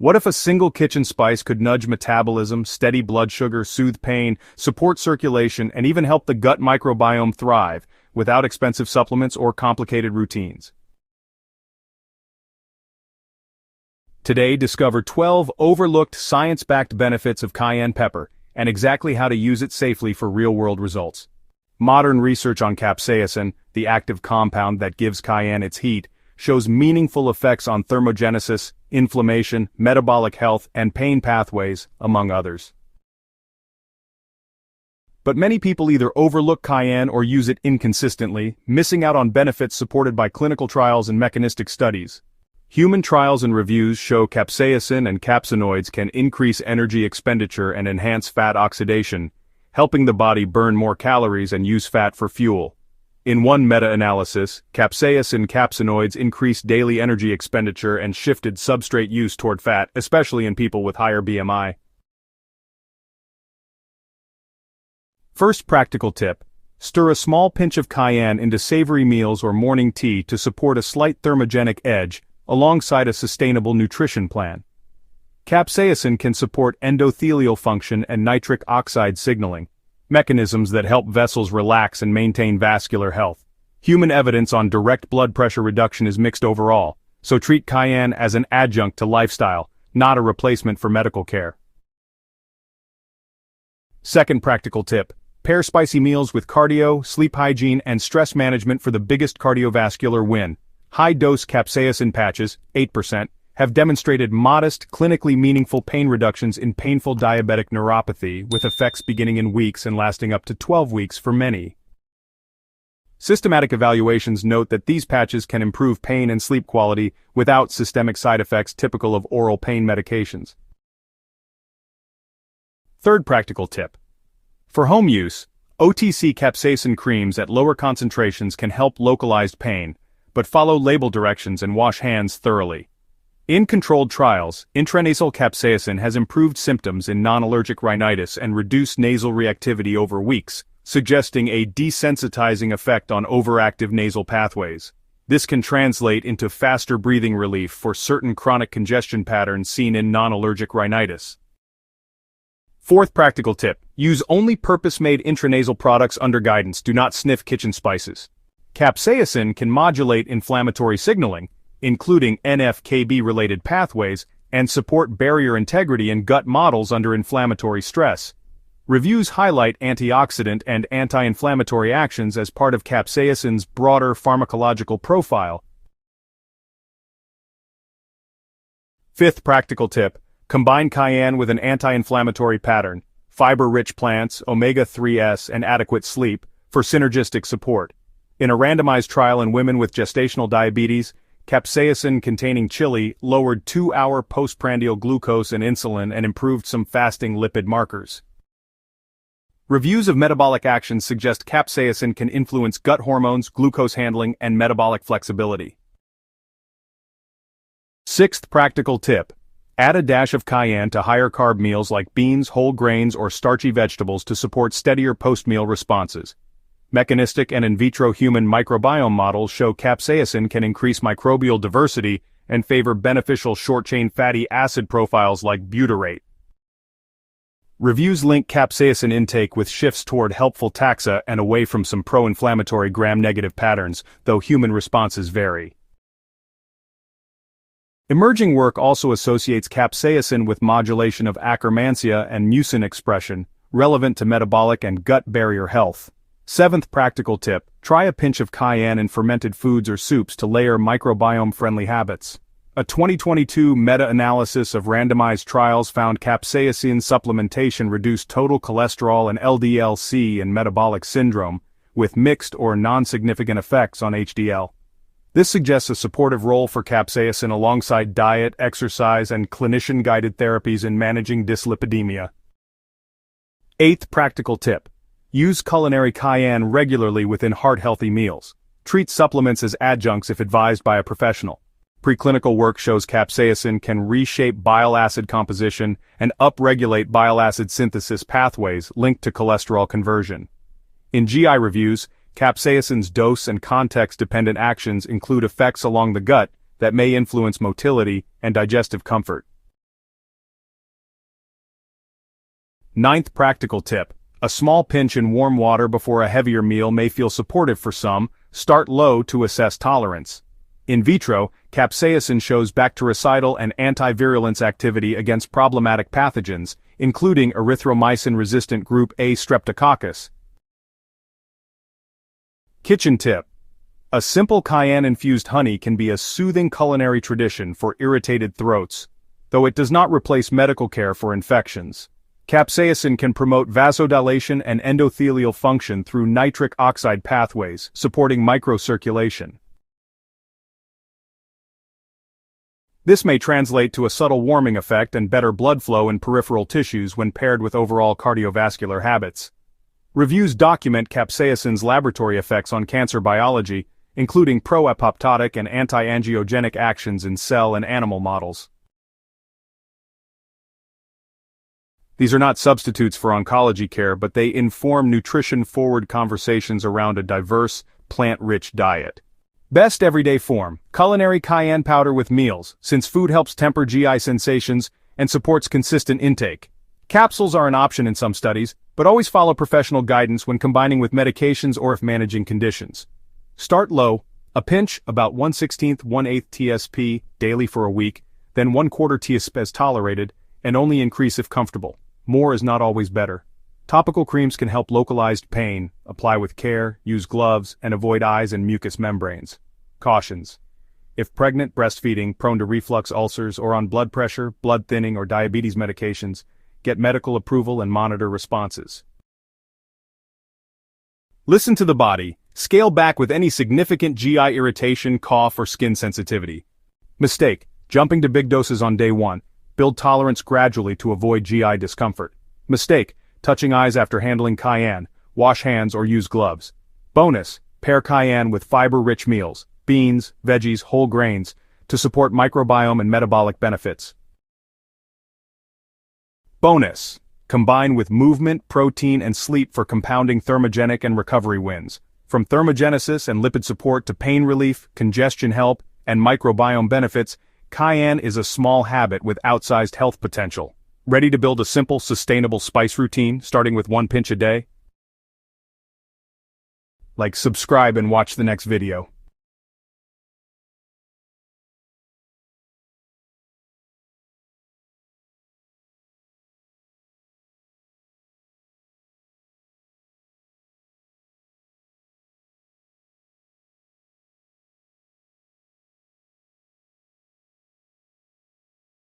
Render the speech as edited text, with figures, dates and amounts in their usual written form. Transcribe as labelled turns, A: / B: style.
A: What if a single kitchen spice could nudge metabolism, steady blood sugar, soothe pain, support circulation, and even help the gut microbiome thrive, without expensive supplements or complicated routines? Today, discover 12 overlooked science-backed benefits of cayenne pepper, and exactly how to use it safely for real-world results. Modern research on capsaicin, the active compound that gives cayenne its heat, shows meaningful effects on thermogenesis, inflammation, metabolic health, and pain pathways, among others. But many people either overlook cayenne or use it inconsistently, missing out on benefits supported by clinical trials and mechanistic studies. Human trials and reviews show capsaicin and capsaicinoids can increase energy expenditure and enhance fat oxidation, helping the body burn more calories and use fat for fuel. In one meta-analysis, capsaicin capsaicinoids increased daily energy expenditure and shifted substrate use toward fat, especially in people with higher BMI. First practical tip: stir a small pinch of cayenne into savory meals or morning tea to support a slight thermogenic edge, alongside a sustainable nutrition plan. Capsaicin can support endothelial function and nitric oxide signaling, mechanisms that help vessels relax and maintain vascular health. Human evidence on direct blood pressure reduction is mixed overall, so treat cayenne as an adjunct to lifestyle, not a replacement for medical care. Second practical tip: pair spicy meals with cardio, sleep hygiene, and stress management for the biggest cardiovascular win. High-dose capsaicin patches, 8%, have demonstrated modest, clinically meaningful pain reductions in painful diabetic neuropathy, with effects beginning in weeks and lasting up to 12 weeks for many. Systematic evaluations note that these patches can improve pain and sleep quality without systemic side effects typical of oral pain medications. Third practical tip: for home use, OTC capsaicin creams at lower concentrations can help localized pain, but follow label directions and wash hands thoroughly. In controlled trials, intranasal capsaicin has improved symptoms in non-allergic rhinitis and reduced nasal reactivity over weeks, suggesting a desensitizing effect on overactive nasal pathways. This can translate into faster breathing relief for certain chronic congestion patterns seen in non-allergic rhinitis. Fourth practical tip: use only purpose-made intranasal products under guidance. Do not sniff kitchen spices. Capsaicin can modulate inflammatory signaling, including NF-κB-related pathways, and support barrier integrity in gut models under inflammatory stress. Reviews highlight antioxidant and anti-inflammatory actions as part of capsaicin's broader pharmacological profile. Fifth practical tip: combine cayenne with an anti-inflammatory pattern, fiber-rich plants, omega-3s, and adequate sleep, for synergistic support. In a randomized trial in women with gestational diabetes, capsaicin-containing chili lowered 2-hour postprandial glucose and insulin and improved some fasting lipid markers. Reviews of metabolic actions suggest capsaicin can influence gut hormones, glucose handling, and metabolic flexibility. Sixth practical tip: add a dash of cayenne to higher carb meals like beans, whole grains, or starchy vegetables to support steadier post-meal responses. Mechanistic and in vitro human microbiome models show capsaicin can increase microbial diversity and favor beneficial short-chain fatty acid profiles like butyrate. Reviews link capsaicin intake with shifts toward helpful taxa and away from some pro-inflammatory gram-negative patterns, though human responses vary. Emerging work also associates capsaicin with modulation of akkermansia and mucin expression, relevant to metabolic and gut barrier health. Seventh practical tip: try a pinch of cayenne in fermented foods or soups to layer microbiome-friendly habits. A 2022 meta-analysis of randomized trials found capsaicin supplementation reduced total cholesterol and LDL-C in metabolic syndrome, with mixed or non-significant effects on HDL. This suggests a supportive role for capsaicin alongside diet, exercise, and clinician-guided therapies in managing dyslipidemia. Eighth practical tip: use culinary cayenne regularly within heart-healthy meals. Treat supplements as adjuncts if advised by a professional. Preclinical work shows capsaicin can reshape bile acid composition and upregulate bile acid synthesis pathways linked to cholesterol conversion. In GI reviews, capsaicin's dose and context-dependent actions include effects along the gut that may influence motility and digestive comfort. Ninth practical tip. A small pinch in warm water before a heavier meal may feel supportive for some. Start low to assess tolerance. In vitro, capsaicin shows bactericidal and antivirulence activity against problematic pathogens, including erythromycin-resistant group A streptococcus. Kitchen tip. A simple cayenne-infused honey can be a soothing culinary tradition for irritated throats, though it does not replace medical care for infections. Capsaicin can promote vasodilation and endothelial function through nitric oxide pathways, supporting microcirculation. This may translate to a subtle warming effect and better blood flow in peripheral tissues when paired with overall cardiovascular habits. Reviews document capsaicin's laboratory effects on cancer biology, including pro-apoptotic and anti-angiogenic actions in cell and animal models. These are not substitutes for oncology care, but they inform nutrition-forward conversations around a diverse, plant-rich diet. Best everyday form: culinary cayenne powder with meals, since food helps temper GI sensations and supports consistent intake. Capsules are an option in some studies, but always follow professional guidance when combining with medications or if managing conditions. Start low, a pinch, about 1/16, 1/8 TSP, daily for a week, then 1/4 TSP as tolerated, and only increase if comfortable. More is not always better. Topical creams can help localized pain. Apply with care, use gloves, and avoid eyes and mucous membranes. Cautions. If pregnant, breastfeeding, prone to reflux ulcers, or on blood pressure, blood thinning, or diabetes medications, get medical approval and monitor responses. Listen to the body. Scale back with any significant GI irritation, cough, or skin sensitivity. Mistake: jumping to big doses on day 1. Build tolerance gradually to avoid GI discomfort. Mistake: touching eyes after handling cayenne. Wash hands or use gloves. Bonus: pair cayenne with fiber-rich meals, beans, veggies, whole grains, to support microbiome and metabolic benefits. Bonus: combine with movement, protein, and sleep for compounding thermogenic and recovery wins. From thermogenesis and lipid support to pain relief, congestion help, and microbiome benefits, cayenne is a small habit with outsized health potential. Ready to build a simple, sustainable spice routine, starting with 1 pinch a day? Like, subscribe, and watch the next video.